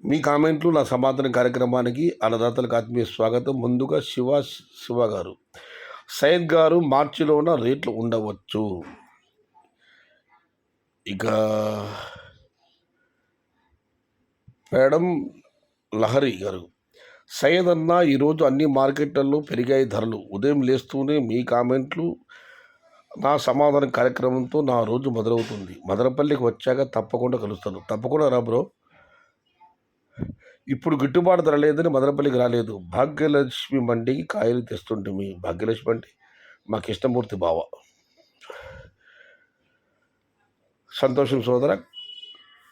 మీ కామెంట్లు నా సమాధాన కార్యక్రమానికి అన్నదాతలకు ఆత్మీయ స్వాగతం. ముందుగా శివ గారు, సయ్యద్ గారు, మార్చిలోన రేట్లు ఉండవచ్చు. ఇక మేడం లహరి గారు, సయ్యద్ అన్న, ఈరోజు అన్ని మార్కెట్లలో పెరిగాయి ధరలు. ఉదయం లేస్తూనే మీ కామెంట్లు నా సమాధాన కార్యక్రమంతో నా రోజు మొదలవుతుంది. మదనపల్లికి వచ్చాక తప్పకుండా కలుస్తాను. తప్పకుండా రా బ్రో. ఇప్పుడు గిట్టుబాటు ధర లేదని మదనపల్లికి రాలేదు. భాగ్యలక్ష్మి మండికి కాయలు తెస్తుంటే మీ భాగ్యలక్ష్మి అంటే మా కృష్ణమూర్తి బావ. సంతోషం సోదర,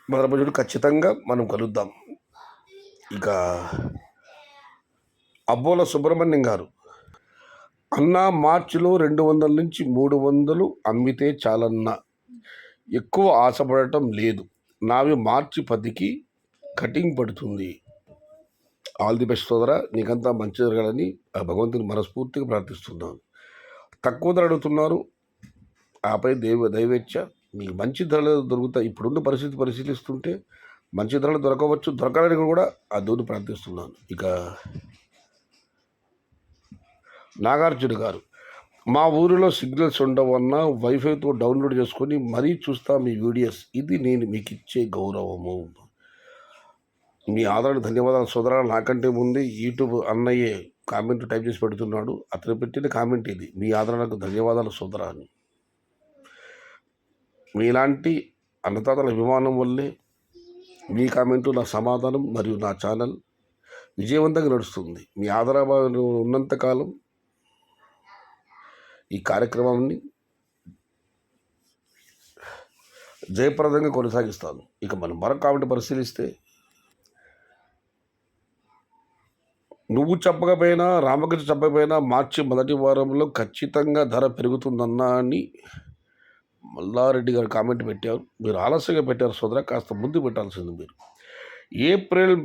మదనపల్లి ఖచ్చితంగా మనం కలుద్దాం. ఇక అబ్బోల సుబ్రహ్మణ్యం గారు, అన్న మార్చిలో 200 నుంచి 300 అమ్మితే చాలన్నా, ఎక్కువ ఆశపడటం లేదు. నావి మార్చి 10కి కటింగ్ పడుతుంది. ఆల్ ది బెస్ట్ సోదరా, నీకంతా మంచి జరగాలని ఆ భగవంతుని మనస్ఫూర్తిగా ప్రార్థిస్తున్నాను. తక్కువ ధర అడుగుతున్నారు, ఆపై దైవేచ్ఛ మీకు మంచి ధరలు దొరుకుతాయి. ఇప్పుడున్న పరిస్థితి పరిశీలిస్తుంటే మంచి ధరలు దొరకవచ్చు, దొరకాలని కూడా ఆ దేవుని ప్రార్థిస్తున్నాను. ఇక నాగార్జున గారు, మా ఊరిలో సిగ్నల్స్ ఉండవన్నా వైఫైతో డౌన్లోడ్ చేసుకొని మరీ చూస్తా మీ వీడియోస్. ఇది నేను మీకు ఇచ్చే గౌరవము. మీ ఆదరణ ధన్యవాదాలు సోదరా. నాకంటే ముందే యూట్యూబ్ అన్నయ్యే కామెంట్ టైప్ చేసి పెడుతున్నాడు. అతను పెట్టిన కామెంట్ ఇది. మీ ఆదరణకు ధన్యవాదాలు సోదరా అని. మీలాంటి అన్నదాతల అభిమానం వల్లే మీ కామెంటు, నా సమాధానం మరియు నా ఛానల్ విజయవంతంగా నడుస్తుంది. మీ ఆదరణ ఉన్నంతకాలం ఈ కార్యక్రమాన్ని జయప్రదంగా కొనసాగిస్తాను. ఇక మనం మరొక కామెంట్ పరిశీలిస్తే, నువ్వు చెప్పకపోయినా రామకృష్ణ చెప్పకపోయినా మార్చి మొదటి వారంలో ఖచ్చితంగా ధర పెరుగుతుందన్నా అని మల్లారెడ్డి గారు కామెంట్ పెట్టారు. మీరు ఆలస్యంగా పెట్టారు సోదర, కాస్త ముందు పెట్టాల్సింది మీరు. ఏప్రిల్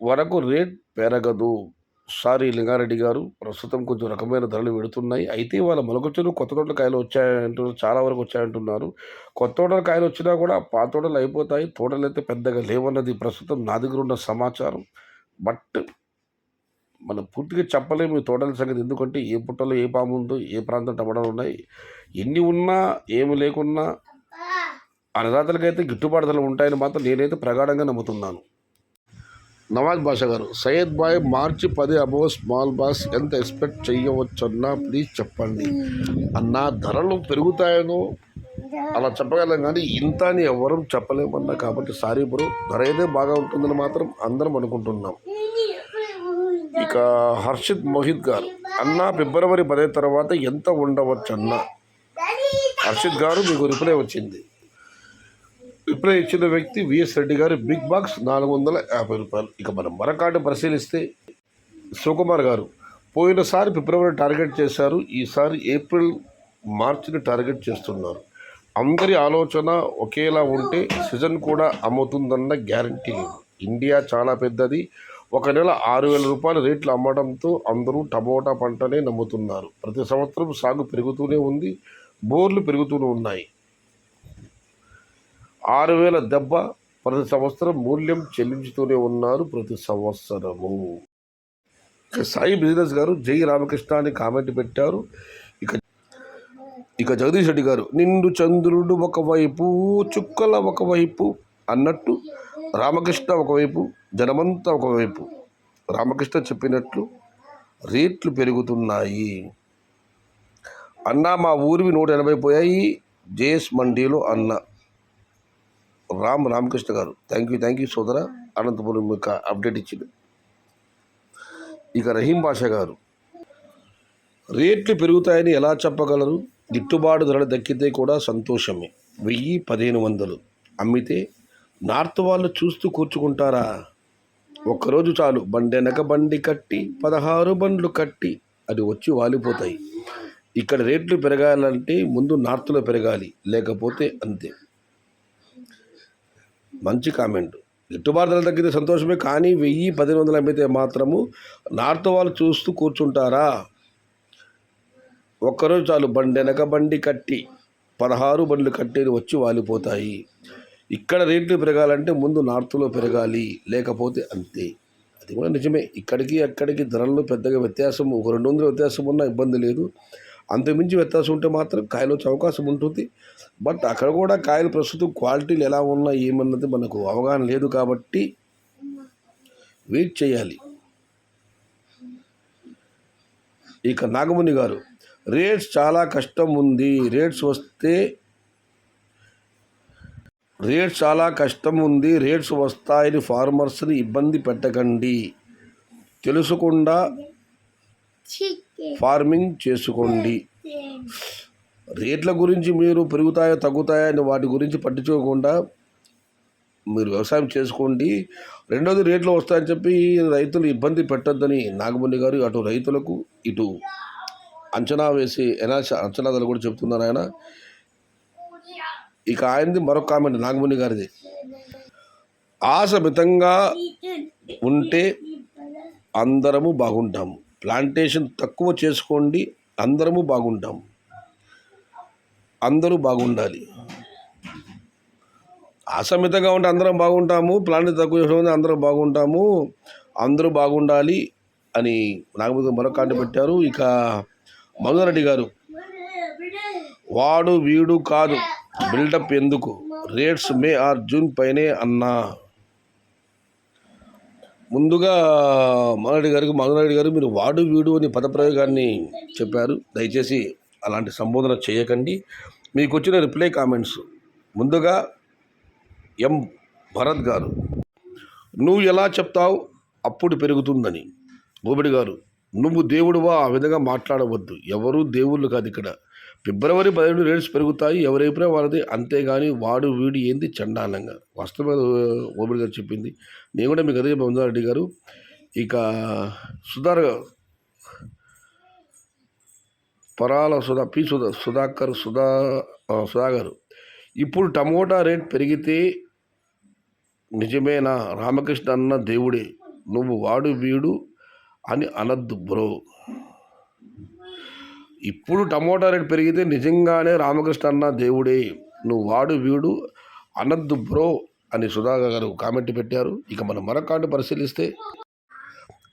వరకు రేట్ పెరగదు. సారీ లింగారెడ్డి గారు, ప్రస్తుతం కొంచెం రకమైన ధరలు పెడుతున్నాయి. అయితే వాళ్ళ మొలకొచ్చులు కొత్త తోటల కాయలు వచ్చాయంటున్నారు, చాలా వరకు వచ్చాయంటున్నారు. కొత్త తోటల కాయలు వచ్చినా కూడా పాత తోటలు అయిపోతాయి. తోటలు అయితే పెద్దగా లేవన్నది ప్రస్తుతం నా దగ్గర ఉన్న సమాచారం. బట్ మనం పూర్తిగా చెప్పలేము ఈ తోటల సంగతి. ఎందుకంటే ఏ పుట్టలో ఏ పాము ఉందో, ఏ ప్రాంతం టమాటాలు ఉన్నాయి, ఎన్ని ఉన్నా ఏమి లేకున్నా అన్నదాతలకైతే గిట్టుబాటు ధరలు ఉంటాయని మాత్రం నేనైతే ప్రగాఢంగా నమ్ముతున్నాను. నవాజ్ బాషా గారు, సయ్యద్ బాయ్ మార్చి 10 అబోవ్ స్మాల్ బాస్ ఎంత ఎక్స్పెక్ట్ చేయవచ్చన్నా ప్లీజ్ చెప్పండి. అన్న ధరలు పెరుగుతాయనో అలా చెప్పగలం, కానీ ఇంత అని ఎవరూ చెప్పలేమన్నా. కాబట్టి సారీ బ్రో, ధర అయితే బాగా ఉంటుందని మాత్రం అందరం అనుకుంటున్నాం. ఇక హర్షిత్ మోహిత్ గారు, అన్న ఫిబ్రవరి 10 తర్వాత ఎంత ఉండవచ్చు అన్న. హర్షిత్ గారు, మీకు రిప్లై వచ్చింది. రిప్లై ఇచ్చిన వ్యక్తి విఎస్ రెడ్డి గారు, బిగ్ బాక్స్ 450 రూపాయలు. ఇక మనం మరొకటి పరిశీలిస్తే, శివకుమార్ గారు, పోయినసారి ఫిబ్రవరి టార్గెట్ చేశారు, ఈసారి ఏప్రిల్ మార్చిని టార్గెట్ చేస్తున్నారు. అందరి ఆలోచన ఒకేలా ఉంటే సీజన్ కూడా అమ్ముతుందన్న గ్యారంటీ లేదు. ఇండియా చాలా పెద్దది. ఒక నెల 6,000 రూపాయల రేట్లు అమ్మడంతో అందరూ టమోటా పంటనే నమ్ముతున్నారు. ప్రతి సంవత్సరం సాగు పెరుగుతూనే ఉంది, బోర్లు పెరుగుతూనే ఉన్నాయి. 6,000 దెబ్బ ప్రతి సంవత్సరం మూల్యం చెల్లించుతూనే ఉన్నారు ప్రతి సంవత్సరము. సాయి బిజినెస్ గారు, జై రామకృష్ణ అని కామెంట్ పెట్టారు. ఇక జగదీష్ రెడ్డి గారు, నిండు చంద్రుడు ఒకవైపు, చుక్కల ఒకవైపు అన్నట్టు రామకృష్ణ ఒకవైపు, జనమంతా ఒకవైపు. రామకృష్ణ చెప్పినట్లు రేట్లు పెరుగుతున్నాయి. అన్న మా ఊరివి 180 పోయాయి జేఎస్ మండీలో అన్న. రామకృష్ణ గారు, థ్యాంక్ యూ సోదర. అనంతపురం మీకు అప్డేట్ ఇచ్చింది. ఇక రహీం బాషా గారు, రేట్లు పెరుగుతాయని ఎలా చెప్పగలరు? గిట్టుబాటు ధరలు దక్కితే కూడా సంతోషమే. 1000-1500 అమ్మితే నార్త్ వాళ్ళు చూస్తూ కూర్చుకుంటారా? ఒక్కరోజు చాలు, బండెనక బండి కట్టి 16 బండ్లు కట్టి అది వచ్చి వాలిపోతాయి. ఇక్కడ రేట్లు పెరగాలంటే ముందు నార్త్లో పెరగాలి, లేకపోతే అంతే. మంచి కామెంట్. గిట్టుబాటు ధరలు తగ్గితే సంతోషమే, కానీ 1000-1500 అమ్మితే మాత్రము నార్త్ వాళ్ళు చూస్తూ కూర్చుంటారా? ఒక్కరోజు చాలు, బండెనక బండి కట్టి 16 బండ్లు కట్టేది వచ్చి వాలిపోతాయి. ఇక్కడ రేట్లు పెరగాలంటే ముందు నార్త్లో పెరగాలి, లేకపోతే అంతే. అది కూడా నిజమే. ఇక్కడికి అక్కడికి ధరల్లో పెద్దగా వ్యత్యాసం, ఒక 200 వ్యత్యాసం ఉన్నా ఇబ్బంది లేదు. అంతకుమించి వ్యత్యాసం ఉంటే మాత్రం కాయలు వచ్చే అవకాశం ఉంటుంది. బట్ అక్కడ కూడా కాయలు ప్రస్తుతం క్వాలిటీలు ఎలా ఉన్నాయి ఏమన్నది మనకు అవగాహన లేదు కాబట్టి వెయిట్ చేయాలి. ఇక నాగముని గారు, రేట్స్ చాలా కష్టం ఉంది, రేట్స్ వస్తాయని ఫార్మర్స్ని ఇబ్బంది పెట్టకండి, తెలుసుకుండా ఫార్మింగ్ చేసుకోండి. రేట్ల గురించి మీరు పెరుగుతాయా తగ్గుతాయా అని వాటి గురించి పట్టించుకోకుండా మీరు వ్యవసాయం చేసుకోండి. రెండోది, రేట్లు వస్తాయని చెప్పి రైతులు ఇబ్బంది పెట్టొద్దని నాగముని గారు అటు రైతులకు ఇటు అంచనా వేసి అంచనాదాలు కూడా చెప్తున్నారు ఆయన. ఇక ఆయనది మరొక కామెంట్ నాగముని గారిది, ఆశ మితంగా ఉంటే అందరము బాగుంటాము, ప్లాంటేషన్ తక్కువ చేసుకోండి, అందరము బాగుంటాము, అందరూ బాగుండాలి. అసమితంగా ఉంటే అందరం బాగుంటాము, ప్లాంట్ తక్కువ చేసుకుంటే అందరం బాగుంటాము, అందరూ బాగుండాలి అని నాగముని మరొక కామెంట్ పెట్టారు. ఇక మధురెడ్డి గారు, వాడు వీడు కాదు, బిల్డప్ ఎందుకు, రేట్స్ మే ఆర్ జూన్ పైనే అన్నా. ముందుగా మధురెడ్డి గారు మీరు వాడు వీడు అని పదప్రయోగాన్ని చెప్పారు. దయచేసి అలాంటి సంబోధన చేయకండి. మీకు వచ్చిన రిప్లై కామెంట్స్. ముందుగా ఎం భరత్ గారు, నువ్వు ఎలా చెప్తావు అప్పుడు పెరుగుతుందని. బోబిడి గారు, నువ్వు దేవుడువా, ఆ విధంగా మాట్లాడవద్దు, ఎవరు దేవుళ్ళు కాదు ఇక్కడ. ఫిబ్రవరి 17 రేట్స్ పెరుగుతాయి, ఎవరైపోయినా వాళ్ళది, అంతేగాని వాడు వీడు ఏంది చండాలంగా. వాస్తవంగా బోబిడి గారు చెప్పింది, నేను కూడా మీకు అదే మధురెడ్డి గారు. ఇక సుధా గారు, ఇప్పుడు టమోటా రేట్ పెరిగితే నిజమేనా, రామకృష్ణ అన్న దేవుడే, నువ్వు వాడు వీడు అని అనద్దు బ్రో. ఇప్పుడు టమోటా రేట్ పెరిగితే నిజంగానే రామకృష్ణ అన్న దేవుడే, నువ్వు వాడు వీడు అనద్దు బ్రో అని సుధాకర్ గారు కామెంట్ పెట్టారు. ఇక మనం మరొక కామెంట్ పరిశీలిస్తే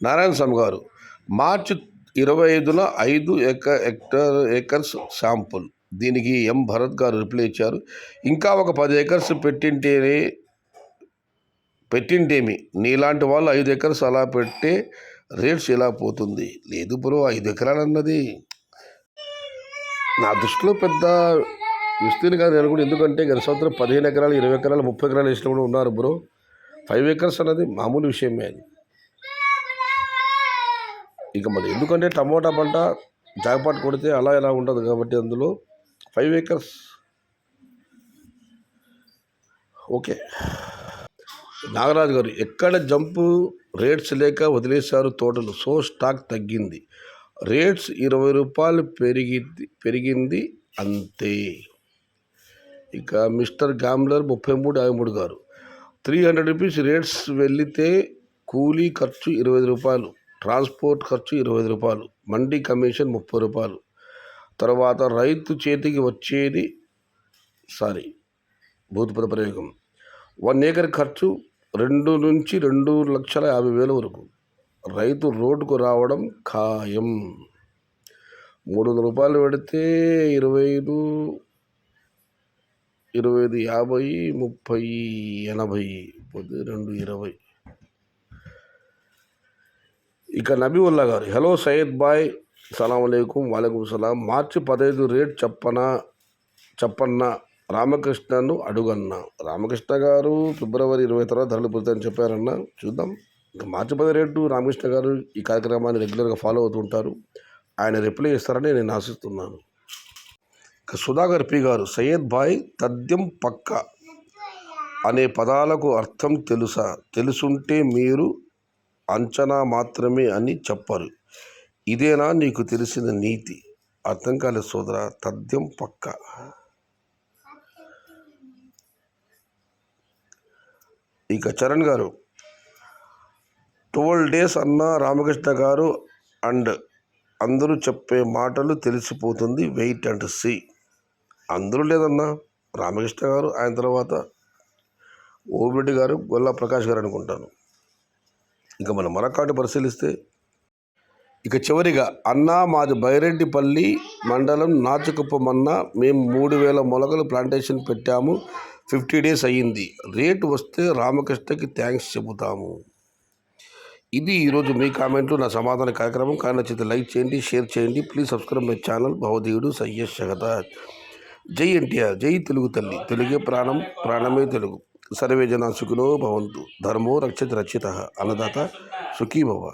నారాయణ స్వామి గారు, మార్చి 25న 5 ఏకర్స్ శాంపుల్. దీనికి ఎం భరత్ గారు రిప్లై ఇచ్చారు, ఇంకా ఒక 10 ఏకర్స్ పెట్టింటేమి, నీలాంటి వాళ్ళు 5 ఏకర్స్ అలా పెట్టే రేట్స్ ఎలా పోతుంది. లేదు బ్రో, 5 ఎకరాలు అన్నది నా దృష్టిలో పెద్ద విస్తీర్ణం కాదు నేను కూడా. ఎందుకంటే గత సంవత్సరం 15 ఎకరాలు 20 ఎకరాలు 30 ఎకరాలు వేసిన కూడా ఉన్నారు బ్రో. 5 ఏకర్స్ అన్నది మామూలు విషయమే అది. ఇక మరి ఎందుకంటే టమోటా పంట జాగ్పాటు కొడితే అలా ఎలా ఉంటుంది కాబట్టి అందులో 5 ఏకర్స్ ఓకే. నాగరాజు గారు, ఎక్కడ జంపు, రేట్స్ లేక వదిలేశారు తోటలు, సో స్టాక్ తగ్గింది, రేట్స్ 20 రూపాయలు పెరిగింది అంతే. ఇక మిస్టర్ గ్యాంబ్లర్ 3353 గారు, 300 రూపీస్ రేట్స్ వెళితే కూలీ ఖర్చు 25 రూపాయలు, ట్రాన్స్పోర్ట్ ఖర్చు 25 రూపాయలు, మండీ కమిషన్ 30 రూపాయలు, తర్వాత రైతు చేతికి వచ్చేది భూతపద ప్రయోగం 1 ఏకర్ ఖర్చు 2 నుంచి 2,50,000 వరకు. రైతు రోడ్డుకు రావడం ఖాయం. 300 రూపాయలు పెడితే 25, 50, 30, 80, 220. ఇక నబీవుల్లా గారు, హలో సయ్యద్ బాయ్, సలాం అలైకుం. వాలేకుం సలాం. మార్చి 15 రేట్ చెప్పన్నా రామకృష్ణను అడుగన్నా. రామకృష్ణ గారు ఫిబ్రవరి 20 తర్వాత ధరలు పెరుగుతాయని చెప్పారన్నా. చూద్దాం. ఇంకా మార్చి 10 రేటు రామకృష్ణ గారు ఈ కార్యక్రమాన్ని రెగ్యులర్గా ఫాలో అవుతుంటారు, ఆయన రిప్లై ఇస్తారని నేను ఆశిస్తున్నాను. ఇక సుధాకర్ పి గారు, సయ్యద్ బాయ్, తథ్యం పక్క అనే పదాలకు అర్థం తెలుసుంటే మీరు అంచనా మాత్రమే అని చెప్పరు, ఇదేనా నీకు తెలిసిన నీతి? అర్థం కాలేదు సోదరా, తథ్యం పక్క. ఇక చరణ్ గారు, 12 days అన్న రామకృష్ణ గారు అండ్ అందరూ చెప్పే మాటలు తెలిసిపోతుంది, వెయిట్ అండ్ సీ. అందరూ లేదన్నా, రామకృష్ణ గారు, ఆయన తర్వాత ఓబిరెడ్డి గారు, గొల్లా ప్రకాష్ గారు అనుకుంటాను. ఇక మనం మరొకటి పరిశీలిస్తే, ఇక చివరిగా అన్నా మాది బైరెడ్డిపల్లి మండలం నాచుకుప్పం అన్నా, మేము 3000 మొలకలు ప్లాంటేషన్ పెట్టాము, 50 days అయ్యింది, రేటు వస్తే రామకృష్ణకి థ్యాంక్స్ చెబుతాము. ఇది ఈరోజు మీ కామెంట్లు, నా సమాధాన కార్యక్రమం. కానీ నచ్చితే లైక్ చేయండి, షేర్ చేయండి. Please subscribe my channel. భవదీయుడు సయ్యద్ షహదాద్. జై ఎన్టీఆర్, జై తెలుగు తల్లి, తెలుగే ప్రాణం, ప్రాణమే తెలుగు. సర్వే జనా సుఖినో భవంతు, ధర్మో రక్షిత రక్షిత, అన్నదాత సుఖీ భవ.